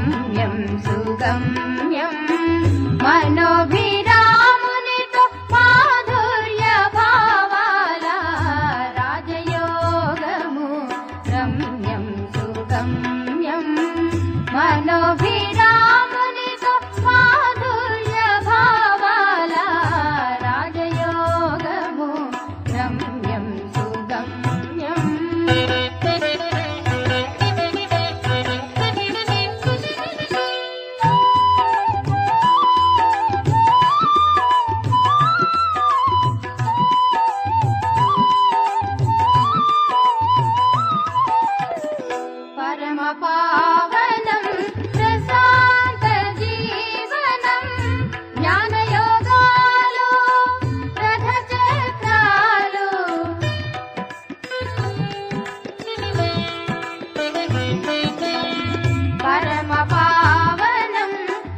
రమ్యం సుగమ్యం మనోభిరామునితో మాధుర్య భావాల రాజయోగము రమ్యం సుగమ్యం మనోభిరామునితో మాధుర్య భావాల రాజయోగము రమ్యం సుగమ్యం. పరమ పావనం ప్రశాంత జీవనం జ్ఞానయోగాలు రథచక్రాలు పరమ పావనం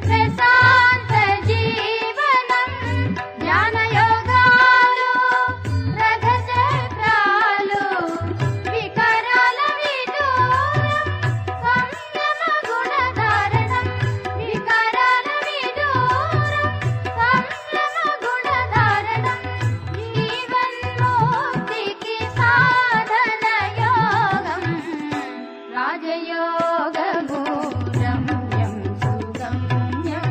ప్రశాంత జీవనం జ్ఞానయోగాలు రథచక్రాలు వికరాల విదూరం సంయమ గుణధారణం వికరాల విదూరం సంయమ గుణధారణం జీవన్ముక్తికి సాధన యోగం రాజయోగము రమ్యం సుగమ్యం.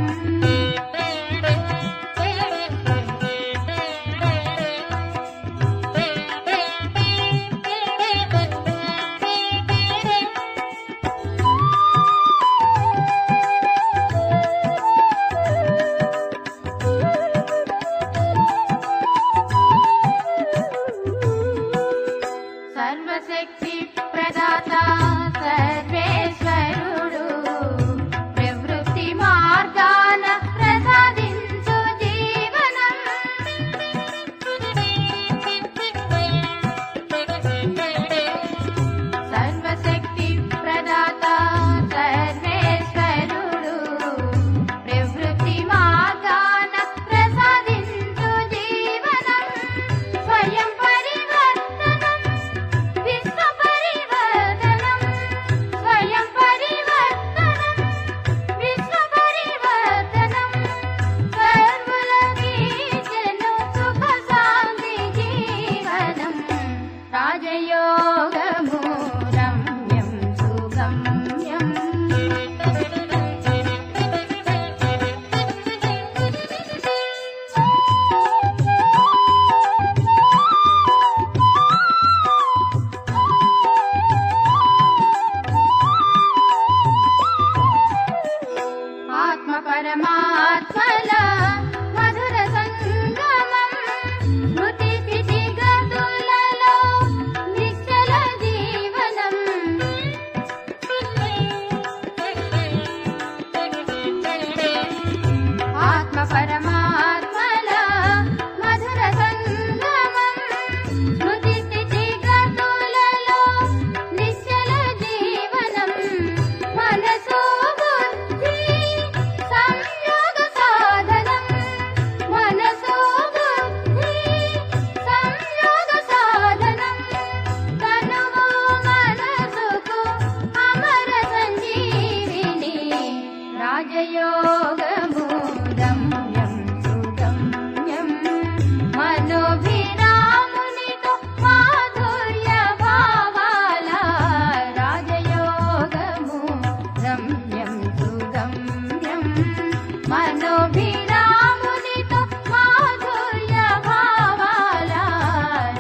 సర్వశక్తి ప్రదాత సర్వేశ్వరుడు ప్రవృత్తి మార్గాన ప్రసాదించు జీవనం సర్వశక్తి ప్రదాత సర్వేశ్వరుడు ప్రవృత్తి మార్గాన ప్రసాదించు జీవనం స్వయం పరివర్తనం విశ్వ పరివర్తనం స్వయం పరివర్తనం విశ్వ పరివర్తనం సర్వులకీచెను సుఖ శాంతి జీవనం రాజయోగము రమ్యం సుగమ్యం. ఆత్మ పరమాత్మల మధుర సంగమం స్మృతి స్థితి గతులలో నిశ్చల జీవనం ఆత్మ పరమాత్మల మధుర సంగమం స్మృతి స్థితి గతులలో నిశ్చల జీవనం మనసు బుద్ధి సంయోగ సాధనం మనసు బుద్ధి సంయోగ సాధనం తనువు మనసుకు అమర సంజీవిని రాజయోగము రమ్యం సుగమ్యం మనోభిరామునితో మాధుర్య భావాల రాజయోగము రమ్యం సుగమ్యం మనోభిరామునితో మాధుర్య భావాల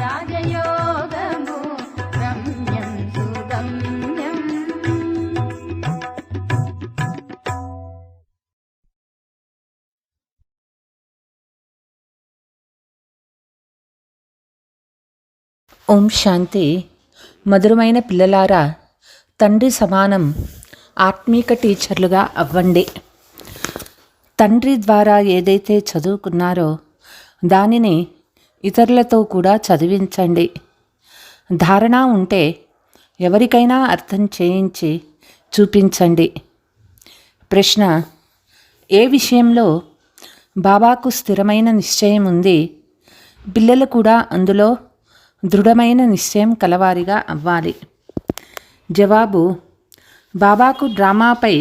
రాజయోగము రమ్యం సుగమ్యం. ఓం శాంతి. మధురమైన పిల్లలారా, తండ్రి సమానం ఆత్మీక టీచర్లుగా అవ్వండి. తండ్రి ద్వారా ఏదైతే చదువుకున్నారో దానిని ఇతరులతో కూడా చదివించండి. ధారణ ఉంటే ఎవరికైనా అర్థం చేయించి చూపించండి. ప్రశ్న: ఏ విషయంలో బాబాకు స్థిరమైన నిశ్చయం ఉంది? పిల్లలు కూడా అందులో దృఢమైన నిశ్చయం కలవారిగా అవ్వాలి. జవాబు: బాబాకు డ్రామాపై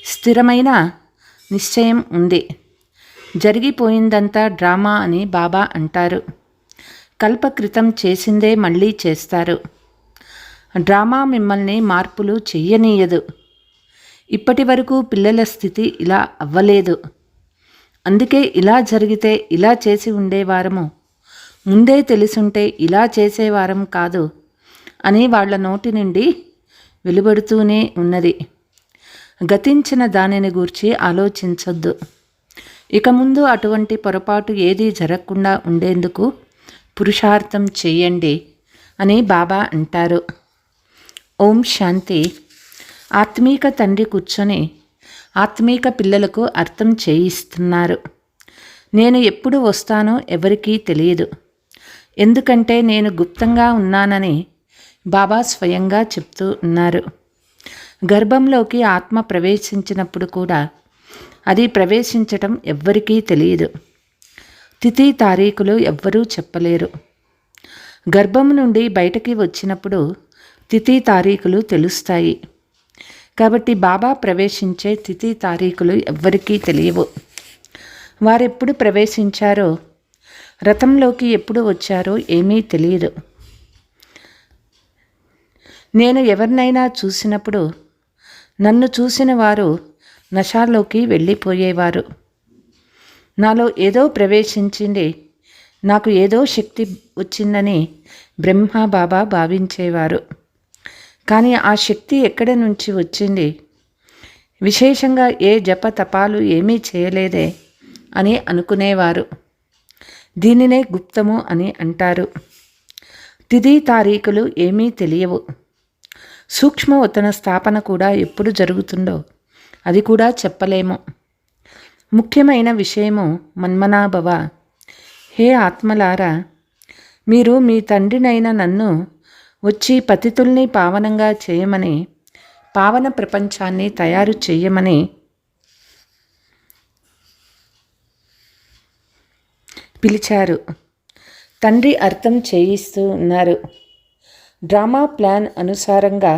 స్థిరమైన నిశ్చయం ఉంది. జరిగిపోయిందంతా డ్రామా అని బాబా అంటారు. కల్పకృతం చేసిందే మళ్ళీ చేస్తారు. డ్రామా మిమ్మల్ని మార్పులు చెయ్యనీయదు. ఇప్పటి వరకు పిల్లల స్థితి ఇలా అవ్వలేదు. అందుకే ఇలా జరిగితే ఇలా చేసి ఉండేవారము, ముందే తెలుసుంటే ఇలా చేసేవారం కాదు అని వాళ్ళ నోటి నుండి వెలువడుతూనే ఉన్నది. గతించిన దానిని గూర్చి ఆలోచించొద్దు. ఇక ముందు అటువంటి పొరపాటు ఏదీ జరగకుండా ఉండేందుకు పురుషార్థం చెయ్యండి అని బాబా అంటారు. ఓం శాంతి. ఆత్మీక తండ్రి కూర్చొని ఆత్మీక పిల్లలకు అర్థం చేయిస్తున్నారు. నేను ఎప్పుడు వస్తానో ఎవరికీ తెలియదు, ఎందుకంటే నేను గుప్తంగా ఉన్నానని బాబా స్వయంగా చెప్తూ ఉన్నారు. గర్భంలోకి ఆత్మ ప్రవేశించినప్పుడు కూడా అది ప్రవేశించటం ఎవ్వరికీ తెలియదు. తిథి తారీఖులు ఎవ్వరూ చెప్పలేరు. గర్భం నుండి బయటకి వచ్చినప్పుడు తిథి తారీఖులు తెలుస్తాయి. కాబట్టి బాబా ప్రవేశించే తిథి తారీఖులు ఎవ్వరికీ తెలియవు. వారెప్పుడు ప్రవేశించారో, రథంలోకి ఎప్పుడు వచ్చారో ఏమీ తెలియదు. నేను ఎవరినైనా చూసినప్పుడు నన్ను చూసిన వారు నశాలోకి వెళ్ళిపోయేవారు. నాలో ఏదో ప్రవేశించింది, నాకు ఏదో శక్తి వచ్చిందని బ్రహ్మ బాబా భావించేవారు. కానీ ఆ శక్తి ఎక్కడి నుంచి వచ్చింది? విశేషంగా ఏ జప తపాలు ఏమీ చేయలేదే అని అనుకునేవారు. దీనినే గుప్తము అని అంటారు. తిథి తారీఖులు ఏమీ తెలియవు. సూక్ష్మవతన స్థాపన కూడా ఎప్పుడు జరుగుతుందో అది కూడా చెప్పలేము. ముఖ్యమైన విషయము మన్మనాభవ. హే ఆత్మలారా, మీరు మీ తండ్రినైన నన్ను వచ్చి పతితుల్ని పావనంగా చేయమని, పావన ప్రపంచాన్ని తయారు చేయమని పిలిచారు. తండ్రి అర్థం చేయిస్తూ ఉన్నారు. డ్రామా ప్లాన్ అనుసారంగా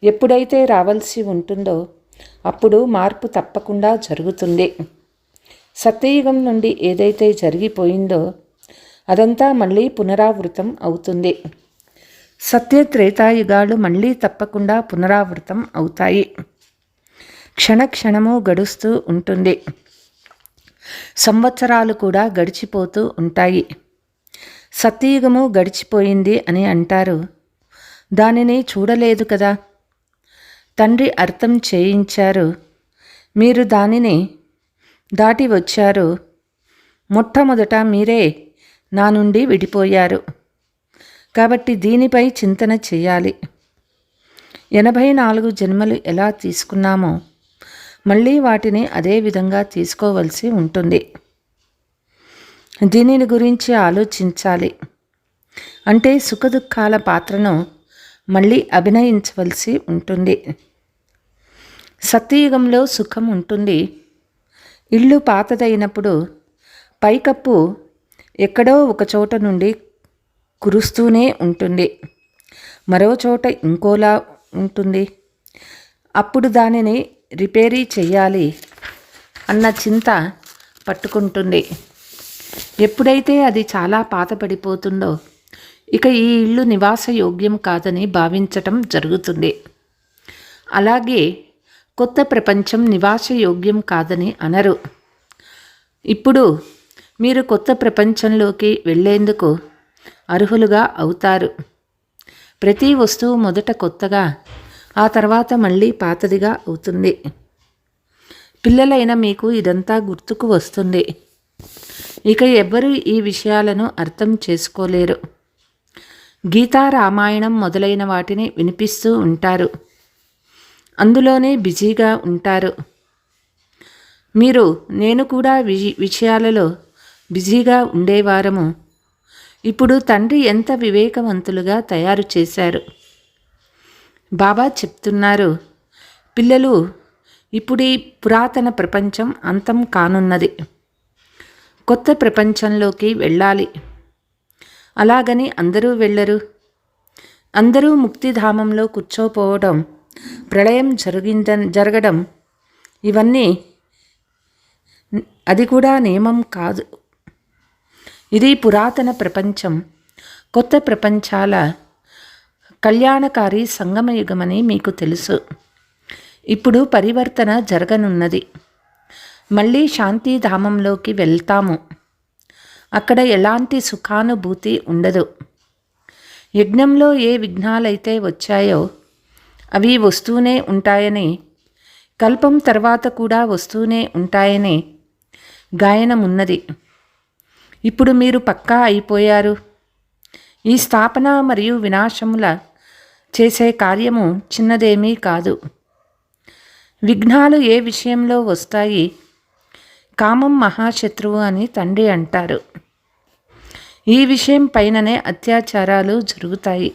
ఎప్పుడైతే రావాల్సి ఉంటుందో అప్పుడు మార్పు తప్పకుండా జరుగుతుంది. సత్యయుగం నుండి ఏదైతే జరిగిపోయిందో అదంతా మళ్ళీ పునరావృతం అవుతుంది. సత్యత్రేతాయుగాలు మళ్ళీ తప్పకుండా పునరావృతం అవుతాయి. క్షణక్షణము గడుస్తూ ఉంటుంది. సంవత్సరాలు కూడా గడిచిపోతూ ఉంటాయి. సత్యయుగము గడిచిపోయింది అని అంటారు. దానిని చూడలేదు కదా. తండ్రి అర్థం చేయించారు. మీరు దానిని దాటి వచ్చారు. మొట్టమొదట మీరే నా నుండి విడిపోయారు. కాబట్టి దీనిపై చింతన చేయాలి. 84 జన్మలు ఎలా తీసుకున్నామో మళ్ళీ వాటిని అదే విధంగా తీసుకోవలసి ఉంటుంది. దీనిని గురించి ఆలోచించాలి. అంటే సుఖదుఖాల పాత్రను మళ్ళీ అభినయించవలసి ఉంటుంది. సత్యయుగంలో సుఖం ఉంటుంది. ఇల్లు పాతదైనప్పుడు పైకప్పు ఎక్కడో ఒక చోట నుండి కురుస్తూనే ఉంటుంది, మరో చోట ఇంకోలా ఉంటుంది. అప్పుడు దానిని రిపేరీ చెయ్యాలి అన్న చింత పట్టుకుంటుంది. ఎప్పుడైతే అది చాలా పాతపడిపోతుందో ఇక ఈ ఇల్లు నివాస యోగ్యం కాదని భావించటం జరుగుతుంది. అలాగే కొత్త ప్రపంచం నివాస యోగ్యం కాదని అనరు. ఇప్పుడు మీరు కొత్త ప్రపంచంలోకి వెళ్ళేందుకు అర్హులుగా అవుతారు. ప్రతి వస్తువు మొదట కొత్తగా, ఆ తర్వాత మళ్ళీ పాతదిగా అవుతుంది. పిల్లలైన మీకు ఇదంతా గుర్తుకు వస్తుంది. ఇక ఎవ్వరూ ఈ విషయాలను అర్థం చేసుకోలేరు. గీతా, రామాయణం మొదలైన వాటిని వినిపిస్తూ ఉంటారు. అందులోనే బిజీగా ఉంటారు. నేను కూడా విషయాలలో బిజీగా ఉండేవారము. ఇప్పుడు తండ్రి ఎంత వివేకవంతులుగా తయారు చేశారు. బాబా చెప్తున్నారు, పిల్లలు, ఇప్పుడు ఈ పురాతన ప్రపంచం అంతం కానున్నది. కొత్త ప్రపంచంలోకి వెళ్ళాలి. అలాగని అందరూ వెళ్ళరు. అందరూ ముక్తిధామంలో కూర్చోపోవడం, ప్రళయం జరగడం ఇవన్నీ అది కూడా నియమం కాదు. ఇది పురాతన ప్రపంచం, కొత్త ప్రపంచాల కళ్యాణకారి సంగమయుగమని మీకు తెలుసు. ఇప్పుడు పరివర్తన జరగనున్నది. మళ్ళీ శాంతిధామంలోకి వెళ్తాము. అక్కడ ఎలాంటి సుఖానుభూతి ఉండదు. యజ్ఞంలో ఏ విఘ్నాలైతే వచ్చాయో అవి వస్తూనే ఉంటాయని, కల్పం తర్వాత కూడా వస్తూనే ఉంటాయని గాయనమున్నది. ఇప్పుడు మీరు పక్కా అయిపోయారు. ఈ స్థాపన మరియు వినాశముల చేసే కార్యము చిన్నదేమీ కాదు. విఘ్నాలు ఏ విషయంలో వస్తాయి? కామం మహాశత్రువు అని తండ్రి అంటారు. ఈ విషయం పైననే అత్యాచారాలు జరుగుతాయి.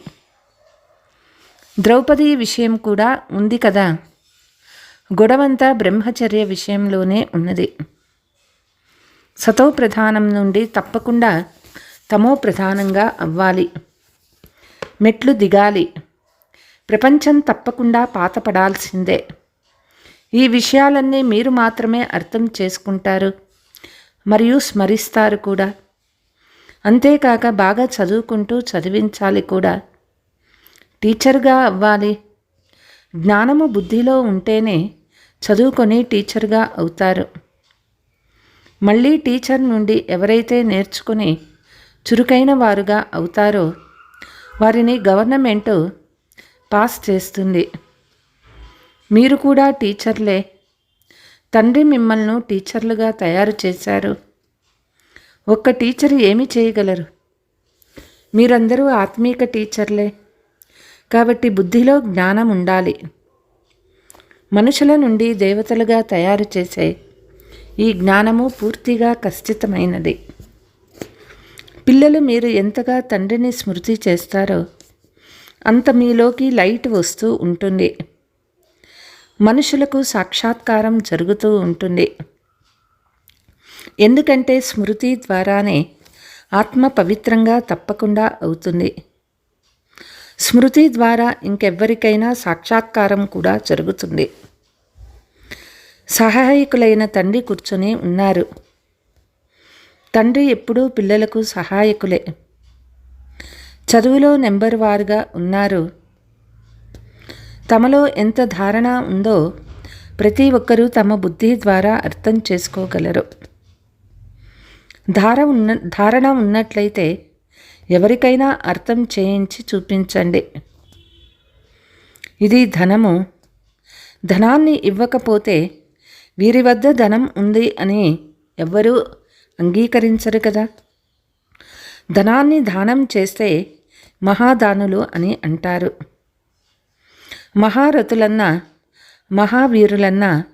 ద్రౌపది విషయం కూడా ఉంది కదా. గొడవంతా బ్రహ్మచర్య విషయంలోనే ఉన్నది. సతో ప్రధానం నుండి తప్పకుండా తమో ప్రధానంగా అవ్వాలి. మెట్లు దిగాలి. ప్రపంచం తప్పకుండా పాతపడాల్సిందే. ఈ విషయాలన్నీ మీరు మాత్రమే అర్థం చేసుకుంటారు మరియు స్మరిస్తారు కూడా. అంతేకాక బాగా చదువుకుంటూ చదివించాలి కూడా. టీచర్గా అవ్వాలి. జ్ఞానము బుద్ధిలో ఉంటేనే చదువుకొని టీచర్గా అవుతారు. మళ్ళీ టీచర్ నుండి ఎవరైతే నేర్చుకుని చురుకైన వారుగా అవుతారో వారిని గవర్నమెంటు పాస్ చేస్తుంది. మీరు కూడా టీచర్లే. తండ్రి మిమ్మల్ని టీచర్లుగా తయారు చేశారు. ఒక్క టీచర్ ఏమి చేయగలరు? మీరందరూ ఆత్మీక టీచర్లే. కాబట్టి బుద్ధిలో జ్ఞానం ఉండాలి. మనుషుల నుండి దేవతలుగా తయారు చేసే ఈ జ్ఞానము పూర్తిగా ఖచ్చితమైనది. పిల్లలు మీరు ఎంతగా తండ్రిని స్మృతి చేస్తారో అంత మీలోకి లైట్ వస్తూ ఉంటుంది. మనుషులకు సాక్షాత్కారం జరుగుతూ ఉంటుంది. ఎందుకంటే స్మృతి ద్వారానే ఆత్మ పవిత్రంగా తప్పకుండా అవుతుంది. స్మృతి ద్వారా ఇంకెవ్వరికైనా సాక్షాత్కారం కూడా జరుగుతుంది. సహాయకులైన తండ్రి కూర్చొని ఉన్నారు. తండ్రి ఎప్పుడూ పిల్లలకు సహాయకులే. చదువులో నెంబర్ వారుగా ఉన్నారు. తమలో ఎంత ధారణ ఉందో ప్రతి ఒక్కరూ తమ బుద్ధి ద్వారా అర్థం చేసుకోగలరు. ధారణ ఉన్నట్లయితే ఎవరికైనా అర్థం చేయించి చూపించండి. ఇది ధనము. ధనాన్ని ఇవ్వకపోతే వీరి వద్ద ధనం ఉంది అని ఎవ్వరూ అంగీకరించరు కదా. ధనాన్ని దానం చేస్తే మహాదానులు అని అంటారు. మహారథులన్నా మహావీరులన్నా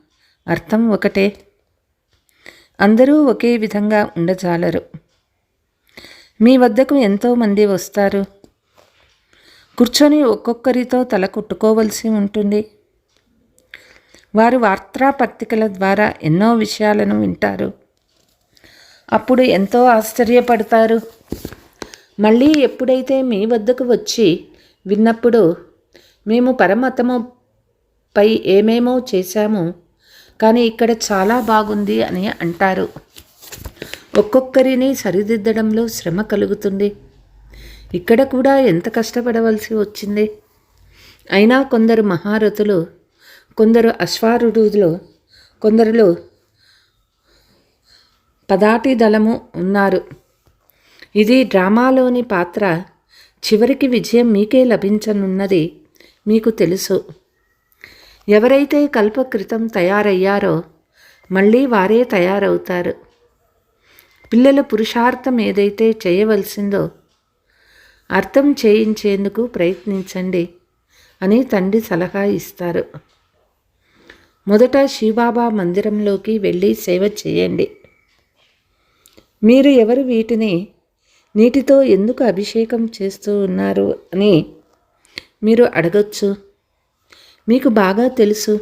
అర్థం ఒకటే. అందరూ ఒకే విధంగా ఉండజాలరు. మీ వద్దకు ఎంతోమంది వస్తారు. కూర్చొని ఒక్కొక్కరితో తల కొట్టుకోవలసి ఉంటుంది. వారు వార్తాపత్రికల ద్వారా ఎన్నో విషయాలను వింటారు. అప్పుడు ఎంతో ఆశ్చర్యపడతారు. మళ్ళీ ఎప్పుడైతే మీ వద్దకు వచ్చి విన్నప్పుడు మేము పరమతముపై ఏమేమో చేశాము కానీ ఇక్కడ చాలా బాగుంది అని అంటారు. ఒక్కొక్కరిని సరిదిద్దడంలో శ్రమ కలుగుతుంది. ఇక్కడ కూడా ఎంత కష్టపడవలసి వచ్చింది. అయినా కొందరు మహారథులు, కొందరు అశ్వారూఢులు, కొందరిలో పదాటి దళము ఉన్నారు. ఇది డ్రామాలోని పాత్ర. చివరికి విజయం మీకే లభించనున్నది మీకు తెలుసు. ఎవరైతే కల్పకృతం తయారయ్యారో మళ్ళీ వారే తయారవుతారు. పిల్లల పురుషార్థం ఏదైతే చేయవలసిందో అర్థం చేయించేందుకు ప్రయత్నించండి అని తండ్రి సలహా ఇస్తారు. మొదట శివబాబా మందిరంలోకి వెళ్ళి సేవ చేయండి. మీరు ఎవరు వీటిని నీటితో ఎందుకు అభిషేకం చేస్తూ ఉన్నారు అని మీరు అడగచ్చు. మీకు బాగా తెలుసు.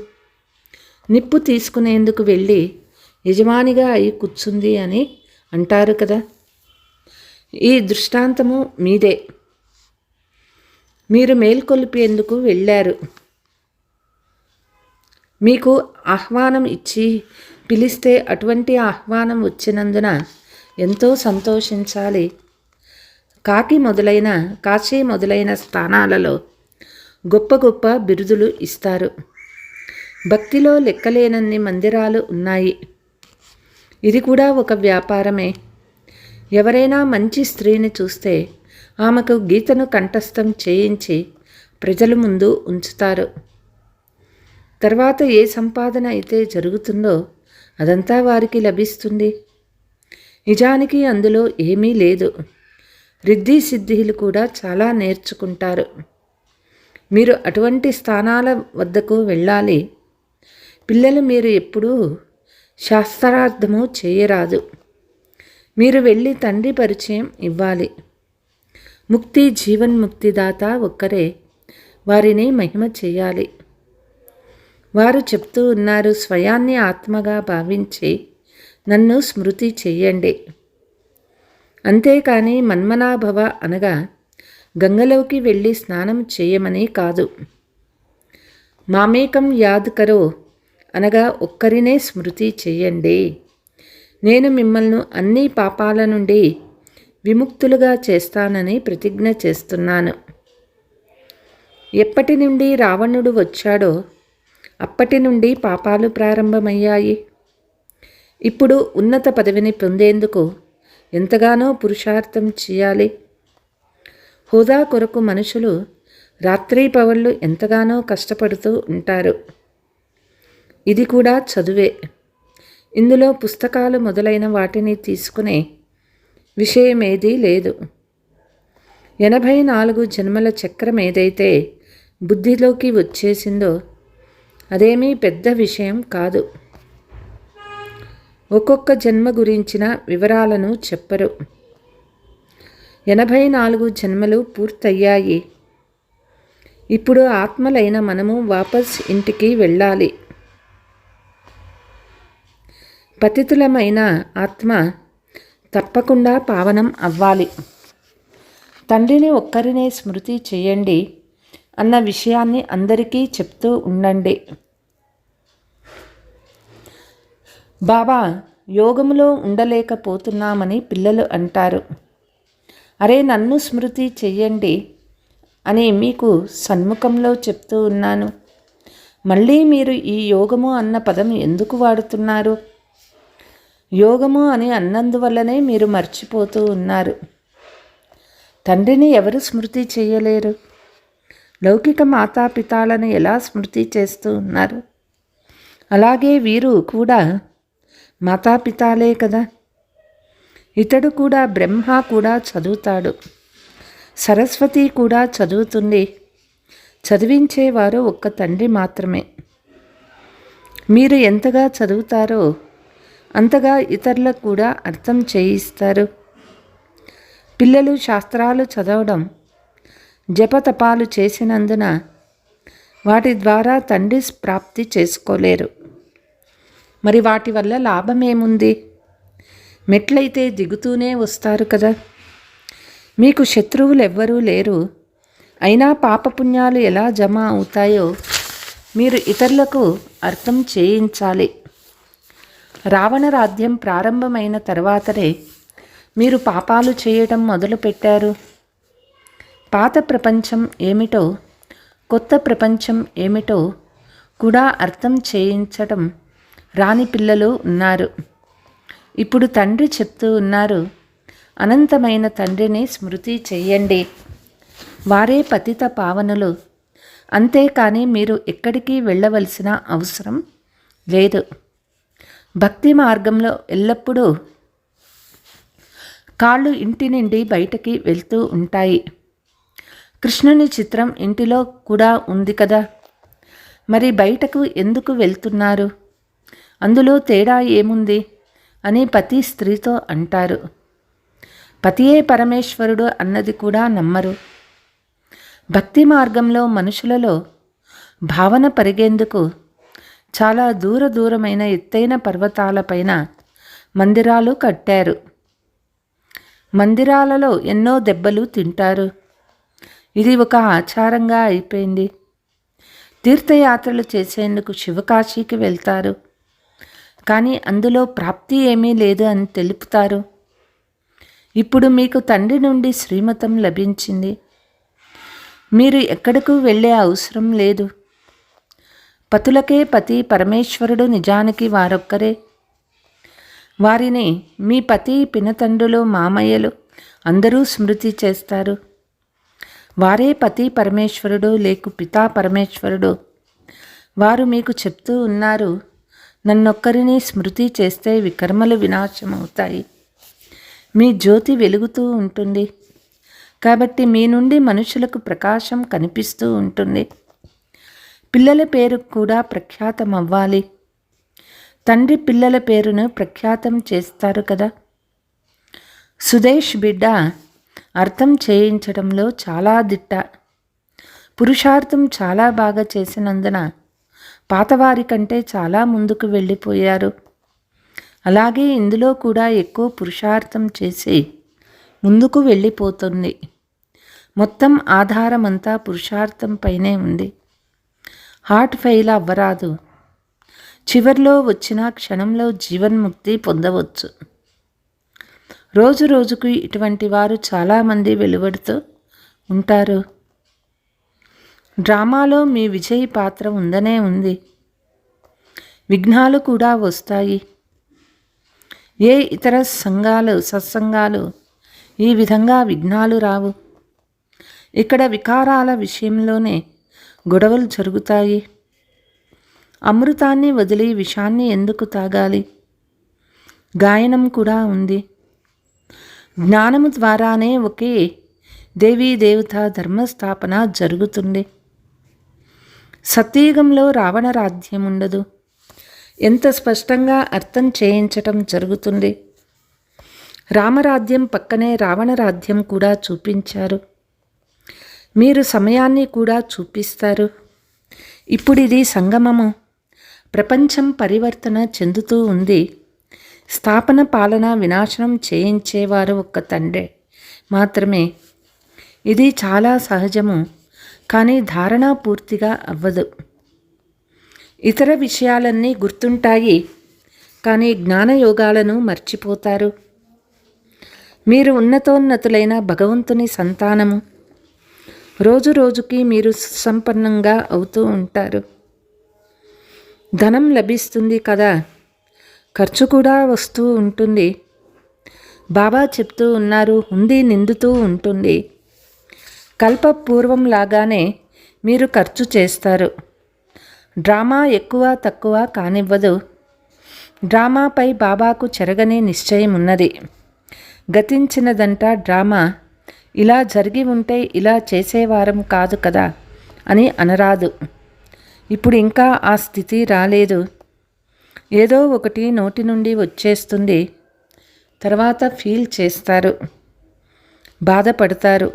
నిప్పు తీసుకునేందుకు వెళ్ళి యజమానిగా అయి కూర్చుంది అని అంటారు కదా. ఈ దృష్టాంతము మీదే. మీరు మేల్కొల్పేందుకు వెళ్ళారు. మీకు ఆహ్వానం ఇచ్చి పిలిస్తే అటువంటి ఆహ్వానం వచ్చినందున ఎంతో సంతోషించాలి. కాశీ మొదలైన స్థానాలలో గొప్ప గొప్ప బిరుదులు ఇస్తారు. భక్తిలో లెక్కలేనన్ని మందిరాలు ఉన్నాయి. ఇది కూడా ఒక వ్యాపారమే. ఎవరైనా మంచి స్త్రీని చూస్తే ఆమెకు గీతను కంఠస్థం చేయించి ప్రజల ముందు ఉంచుతారు. తర్వాత ఏ సంపాదన అయితే జరుగుతుందో అదంతా వారికి లభిస్తుంది. నిజానికి అందులో ఏమీ లేదు. రిద్ధి సిద్ధిలు కూడా చాలా నేర్చుకుంటారు. మీరు అటువంటి స్థానాల వద్దకు వెళ్ళాలి. పిల్లలు మీరు ఎప్పుడూ శాస్త్రార్థము చేయరాదు. మీరు వెళ్ళి తండ్రి పరిచయం ఇవ్వాలి. ముక్తి జీవన్ముక్తిదాత ఒక్కరే. వారిని మహిమ చేయాలి. వారు చెప్తూ ఉన్నారు, స్వయాన్ని ఆత్మగా భావించి నన్ను స్మృతి చెయ్యండి. అంతేకాని మన్మనాభవ అనగా గంగలోకి వెళ్ళి స్నానం చేయమని కాదు. మామేకం యాద్ కరో అనగా ఒక్కరినే స్మృతి చెయ్యండి. నేను మిమ్మల్ని అన్ని పాపాల నుండి విముక్తులుగా చేస్తానని ప్రతిజ్ఞ చేస్తున్నాను. ఎప్పటి నుండి రావణుడు వచ్చాడో అప్పటి నుండి పాపాలు ప్రారంభమయ్యాయి. ఇప్పుడు ఉన్నత పదవిని పొందేందుకు ఎంతగానో పురుషార్థం చేయాలి. హోదా కొరకు మనుషులు రాత్రి పగళ్ళు ఎంతగానో కష్టపడుతూ ఉంటారు. ఇది కూడా చదువే. ఇందులో పుస్తకాలు మొదలైన వాటిని తీసుకునే విషయమేదీ లేదు. 84 జన్మల చక్రం ఏదైతే బుద్ధిలోకి వచ్చేసిందో అదేమీ పెద్ద విషయం కాదు. ఒక్కొక్క జన్మ గురించిన వివరాలను చెప్పరు. 84 జన్మలు పూర్తయ్యాయి. ఇప్పుడు ఆత్మలైన మనము వాపస్ ఇంటికి వెళ్ళాలి. పతితులమైన ఆత్మ తప్పకుండా పావనం అవ్వాలి. తండ్రిని ఒక్కరినే స్మృతి చేయండి అన్న విషయాన్ని అందరికీ చెప్తూ ఉండండి. బాబా, యోగములో ఉండలేకపోతున్నామని పిల్లలు అంటారు. అరే, నన్ను స్మృతి చెయ్యండి అని మీకు సన్ముఖంలో చెప్తూ ఉన్నాను. మళ్ళీ మీరు ఈ యోగము అన్న పదం ఎందుకు వాడుతున్నారు? యోగము అని అన్నందువల్లనే మీరు మర్చిపోతూ ఉన్నారు. తండ్రిని ఎవరు స్మృతి చేయలేరు? లౌకిక మాతాపితాలను ఎలా స్మృతి చేస్తూ ఉన్నారు? అలాగే వీరు కూడా మాతాపితాలే కదా. ఇతడు కూడా, బ్రహ్మ కూడా చదువుతాడు. సరస్వతి కూడా చదువుతుంది. చదివించేవారు ఒక్క తండ్రి మాత్రమే. మీరు ఎంతగా చదువుతారో అంతగా ఇతరులకు కూడా అర్థం చేయిస్తారు. పిల్లలు శాస్త్రాలు చదవడం, జపతపాలు చేసినందున వాటి ద్వారా తండ్రి ప్రాప్తి చేసుకోలేరు. మరి వాటి వల్ల లాభమేముంది? మెట్లయితే దిగుతూనే వస్తారు కదా. మీకు శత్రువులు ఎవ్వరూ లేరు. అయినా పాపపుణ్యాలు ఎలా జమ అవుతాయో మీరు ఇతరులకు అర్థం చేయించాలి. రావణ రాజ్యం ప్రారంభమైన తర్వాతనే మీరు పాపాలు చేయటం మొదలుపెట్టారు. పాత ప్రపంచం ఏమిటో, కొత్త ప్రపంచం ఏమిటో కూడా అర్థం చేయించటం రాని పిల్లలు ఉన్నారు. ఇప్పుడు తండ్రి చెప్తూ ఉన్నారు, అనంతమైన తండ్రిని స్మృతి చెయ్యండి. వారే పతిత పావనులు. అంతేకాని మీరు ఎక్కడికి వెళ్ళవలసిన అవసరం లేదు. భక్తి మార్గంలో ఎల్లప్పుడూ కాళ్ళు ఇంటి నుండి బయటకి వెళ్తూ ఉంటాయి. కృష్ణుని చిత్రం ఇంటిలో కూడా ఉంది కదా. మరి బయటకు ఎందుకు వెళ్తున్నారు? అందులో తేడా ఏముంది అని పతి స్త్రీతో అంటారు. పతియే పరమేశ్వరుడు అన్నది కూడా నమ్మరు. భక్తి మార్గంలో మనుషులలో భావన పెరిగేందుకు చాలా దూరమైన ఎత్తైన పర్వతాలపైన మందిరాలు కట్టారు. మందిరాలలో ఎన్నో దెబ్బలు తింటారు. ఇది ఒక ఆచారంగా అయిపోయింది. తీర్థయాత్రలు చేసేందుకు శివకాశీకి వెళ్తారు, కానీ అందులో ప్రాప్తి ఏమీ లేదు అని తెలుపుతారు. ఇప్పుడు మీకు తండ్రి నుండి శ్రీమతం లభించింది, మీరు ఎక్కడకు వెళ్ళే అవసరం లేదు. పతులకే పతి పరమేశ్వరుడు నిజానికి వారొక్కరే. వారిని మీ పతి, పినతండ్రులు, మామయ్యలు అందరూ స్మృతి చేస్తారు. వారే పతి పరమేశ్వరుడు లేకు పితా పరమేశ్వరుడు. వారు మీకు చెప్తూ ఉన్నారు, నన్నొక్కరిని స్మృతి చేస్తే వికర్మలు వినాశమవుతాయి. మీ జ్యోతి వెలుగుతూ ఉంటుంది, కాబట్టి మీ నుండి మనుషులకు ప్రకాశం కనిపిస్తూ ఉంటుంది. పిల్లల పేరు కూడా ప్రఖ్యాతం అవ్వాలి. తండ్రి పిల్లల పేరును ప్రఖ్యాతం చేస్తారు కదా. సుదేష్ బిడ్డ అర్థం చేయించడంలో చాలా దిట్ట. పురుషార్థం చాలా బాగా చేసినందున పాతవారి కంటే చాలా ముందుకు వెళ్ళిపోయారు. అలాగే ఇందులో కూడా ఎక్కువ పురుషార్థం చేసి ముందుకు వెళ్ళిపోతుంది. మొత్తం ఆధారమంతా పురుషార్థం పైనే ఉంది. హార్ట్ ఫెయిల్ అవ్వరాదు. చివర్లో వచ్చిన క్షణంలో జీవన్ముక్తి పొందవచ్చు. రోజు రోజుకు ఇటువంటి వారు చాలామంది వెలువడుతూ ఉంటారు. డ్రామాలో మీ విజయ పాత్ర ఉందనే ఉంది. విఘ్నాలు కూడా వస్తాయి. ఏ ఇతర సత్సంగాలు ఈ విధంగా విఘ్నాలు రావు. ఇక్కడ వికారాల విషయంలోనే గొడవలు జరుగుతాయి. అమృతాన్ని వదిలి విషాన్ని ఎందుకు తాగాలి? గాయనం కూడా ఉంది. జ్ఞానము ద్వారానే ఒకే దేవీ దేవత ధర్మస్థాపన జరుగుతుంది. సత్యయుగంలో రావణ రాజ్యం ఉండదు. ఎంత స్పష్టంగా అర్థం చేయించటం జరుగుతుంది. రామరాజ్యం పక్కనే రావణ రాజ్యం కూడా చూపించారు. మీరు సమయాన్ని కూడా చూపిస్తారు. ఇప్పుడు ఇది సంగమము. ప్రపంచం పరివర్తన చెందుతూ ఉంది. స్థాపన, పాలన, వినాశనం చేయించేవారు ఒక్క తండ్రే మాత్రమే. ఇది చాలా సహజము, కానీ ధారణ పూర్తిగా అవ్వదు. ఇతర విషయాలన్నీ గుర్తుంటాయి, కానీ జ్ఞానయోగాలను మర్చిపోతారు. మీరు ఉన్నతోన్నతులైన భగవంతుని సంతానము. రోజు రోజుకి మీరు సుసంపన్నంగా అవుతూ ఉంటారు. ధనం లభిస్తుంది కదా, ఖర్చు కూడా వస్తూ ఉంటుంది. బాబా చెప్తూ ఉన్నారు, హుండీ నిండుతూ ఉంటుంది. కల్పపూర్వం లాగానే మీరు ఖర్చు చేస్తారు. డ్రామా ఎక్కువ తక్కువ కానివ్వదు. డ్రామాపై బాబాకు చెరగని నిశ్చయం ఉన్నది. గతించినదంట డ్రామా. ఇలా జరిగి ఉంటే ఇలా చేసేవారం కాదు కదా అని అనరాదు. ఇప్పుడు ఇంకా ఆ స్థితి రాలేదు. ఏదో ఒకటి నోటి నుండి వచ్చేస్తుంది. తర్వాత ఫీల్ చేస్తారు, బాధపడతారు.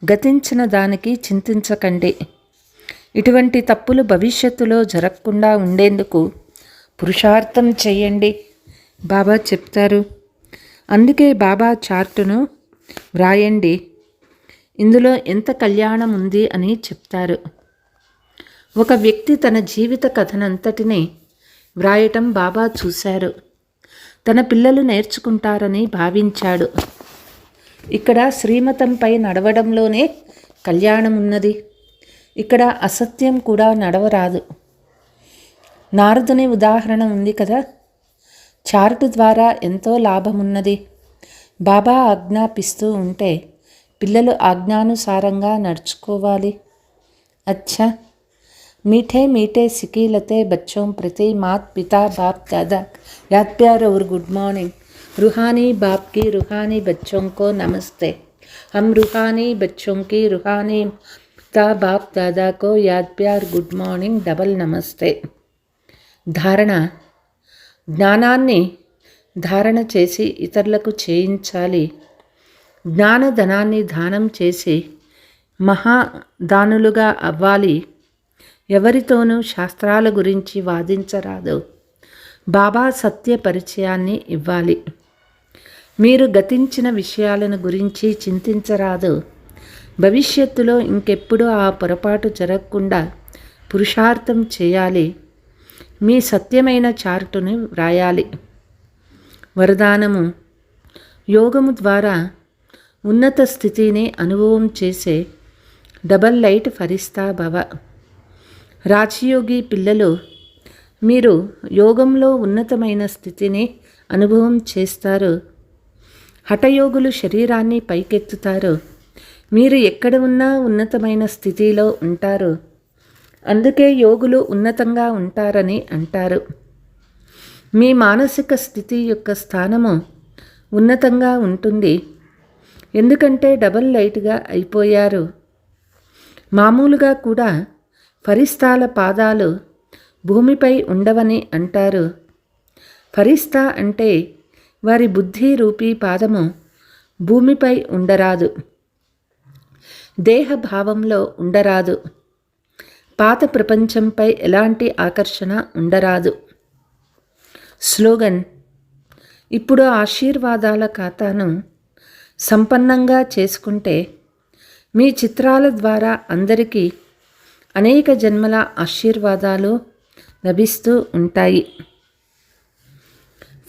గతించిన దానికి చింతించకండి. ఇటువంటి తప్పులు భవిష్యత్తులో జరగకుండా ఉండేందుకు పురుషార్థం చేయండి బాబా చెప్తారు. అందుకే బాబా చార్టును వ్రాయండి, ఇందులో ఎంత కళ్యాణం ఉంది అని చెప్తారు. ఒక వ్యక్తి తన జీవిత కథనంతటినీ వ్రాయటం బాబా చూశారు. తన పిల్లలు నేర్చుకుంటారని భావించాడు. ఇక్కడ శ్రీమతంపై నడవడంలోనే కళ్యాణం ఉన్నది. ఇక్కడ అసత్యం కూడా నడవరాదు. నారదుని ఉదాహరణ ఉంది కదా. చార్టు ద్వారా ఎంతో లాభమున్నది. బాబా ఆజ్ఞాపిస్తూ ఉంటే పిల్లలు ఆజ్ఞానుసారంగా నడుచుకోవాలి. అచ్చా, मीठे मीठे सिकीलते बच्चों प्रति मात पिता बाप दादा याद प्यार और गुड मॉर्निंग. रूहानी बाप की रूहानी बच्चों को नमस्ते. हम रूहानी बच्चों की रूहानी पिता बाप दादा को याद प्यार गुड मॉर्निंग डबल नमस्ते. ధారణ, జ్ఞానాన్ని ధారణ చేసి ఇతరులకు చేయించాలి. జ్ఞానధనాన్ని దానం చేసి మహాదానులుగా అవ్వాలి. ఎవరితోనూ శాస్త్రాల గురించి వాదించరాదు. బాబా సత్య పరిచయాన్ని ఇవ్వాలి. మీరు గతించిన విషయాలను గురించి చింతించరాదు. భవిష్యత్తులో ఇంకెప్పుడు ఆ పొరపాటు జరగకుండా పురుషార్థం చేయాలి. మీ సత్యమైన చార్టును వ్రాయాలి. వరదానము: యోగము ద్వారా ఉన్నత స్థితిని అనుభవం చేసే డబల్ లైట్ ఫరిస్తా భవ. రాజయోగి పిల్లలు, మీరు యోగంలో ఉన్నతమైన స్థితిని అనుభవం చేస్తారు. హఠయోగులు శరీరాన్ని పైకెత్తుతారు. మీరు ఎక్కడ ఉన్నా ఉన్నతమైన స్థితిలో ఉంటారు. అందుకే యోగులు ఉన్నతంగా ఉంటారని అంటారు. మీ మానసిక స్థితి యొక్క స్థానము ఉన్నతంగా ఉంటుంది. ఎందుకంటే డబల్ లైట్గా అయిపోయారు. మామూలుగా కూడా ఫరిస్తాల పాదాలు భూమిపై ఉండవని అంటారు. ఫరిస్తా అంటే వారి బుద్ధి రూపీ పాదము భూమిపై ఉండరాదు, దేహభావంలో ఉండరాదు, పాత ప్రపంచంపై ఎలాంటి ఆకర్షణ ఉండరాదు. స్లోగన్: ఇప్పుడు ఆశీర్వాదాల ఖాతాను సంపన్నంగా చేసుకుంటే మీ చిత్రాల ద్వారా అందరికీ అనేక జన్మల ఆశీర్వాదాలు లభిస్తూ ఉంటాయి.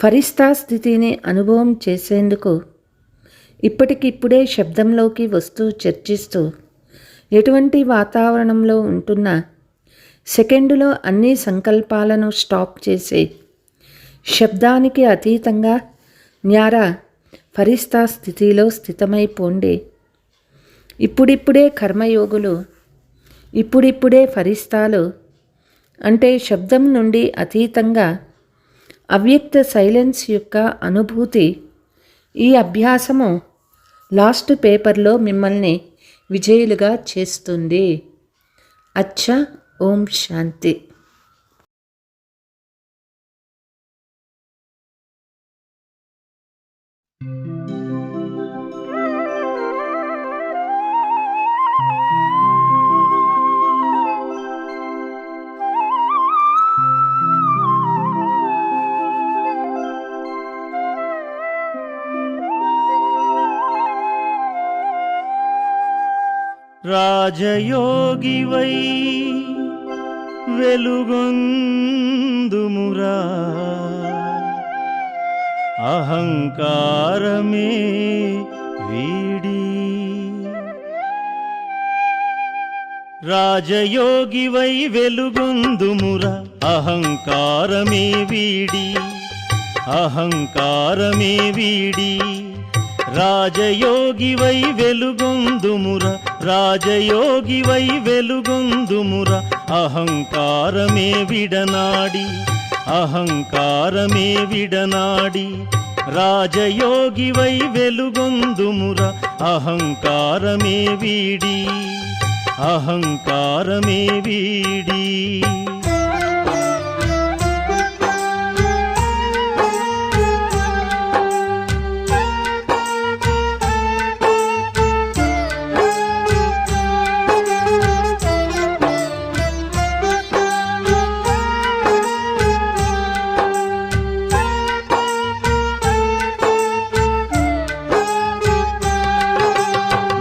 ఫరిస్తా స్థితిని అనుభవం చేసేందుకు ఇప్పటికిప్పుడే శబ్దంలోకి వస్తూ చర్చిస్తూ ఎటువంటి వాతావరణంలో ఉంటున్నా సెకండులో అన్ని సంకల్పాలను స్టాప్ చేసి శబ్దానికి అతీతంగా న్యారా ఫరిస్తా స్థితిలో స్థితమైపోండి. ఇప్పుడిప్పుడే కర్మయోగులు, ఇప్పుడిప్పుడే ఫరిస్తాలు అంటే శబ్దం నుండి అతీతంగా అవ్యక్త సైలెన్స్ యొక్క అనుభూతి. ఈ అభ్యాసము లాస్ట్ పేపర్లో మిమ్మల్ని విజయులుగా చేస్తుంది. అచ్చా, ఓం శాంతి. రాజయోగివై వెలుగొందుమురా, అహంకారమే వీడి. రాజయోగివై వెలుగొందుమురా, అహంకారమే వీడి, అహంకారమే వీడి. రాజయోగివై వెలుగొందుముర, రాజయోగివై వెలుగొందుముర, అహంకారమే విడనాడి, అహంకారమే విడనాడి. రాజయోగివై వెలుగొందుముర, అహంకారమే వీడి, అహంకారమే వీడి.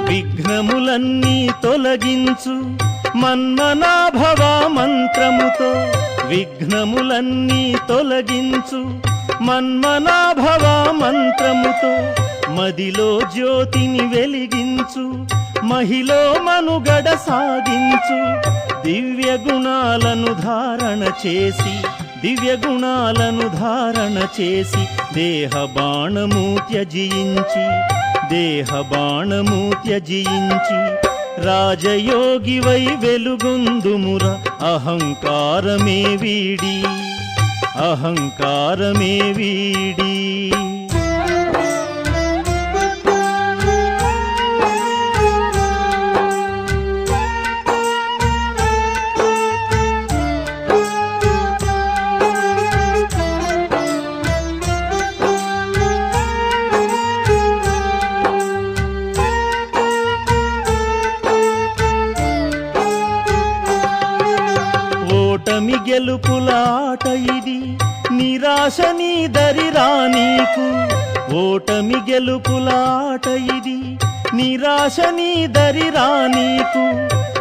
విఘ్నములన్నీ తొలగించు మన్మనాభవ మంత్రముతో, విఘ్నములన్నీ తొలగించు మన్మనాభవ మంత్రముతో. మదిలో జ్యోతిని వెలిగించు, మహిలో మనుగడ సాగించు. దివ్య గుణాలను ధారణ చేసి, దివ్య గుణాలను ధారణ చేసి, దేహ బాణము త్యజించి, దేహ బాణము త్యజించి. రాజయోగివై వెలుగొందుముర, అహంకారమే వీడి, అహంకారమే వీడి. ఓటమి గెలుపుల ఆట ఇది, నిరాశ నీ దరిరా నీకు. ఓటమి గెలుపుల ఆట ఇది, నిరాశ నీ దరిరా నీకు.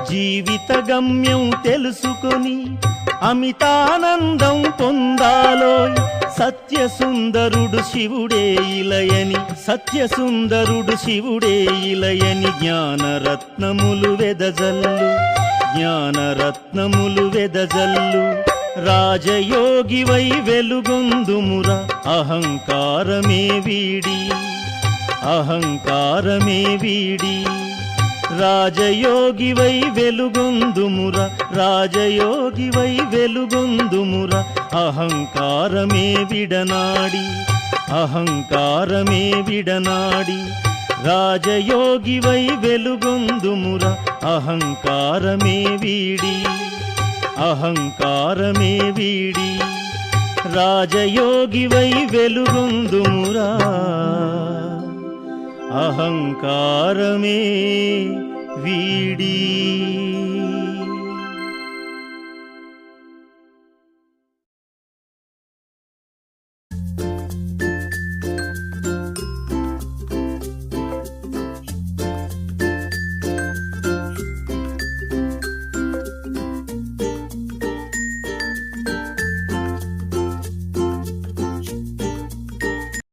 జీవిత గమ్యం తెలుసుకొని అమితానందం పొందాలోయ్. సత్యసుందరుడు శివుడే ఇలయని, సత్యసుందరుడు శివుడే ఇలయని జ్ఞానరత్నములు వెదజల్లు, జ్ఞానరత్నములు వెదజల్లు. రాజయోగివై వెలుగొందుమురా అహంకారమే వీడి, అహంకారమే వీడి. రాజయోగివై వెలుగొందుమురా, రాజయోగివై వెలుగొందుమురా అహంకారమే విడనాడి, అహంకారమే విడనాడి. రాజయోగివై వెలుగొందుమురా అహంకారమే వీడి, అహంకారమే వీడి. రాజయోగివై వెలుగొందుమురా అహంకారమే వీడి.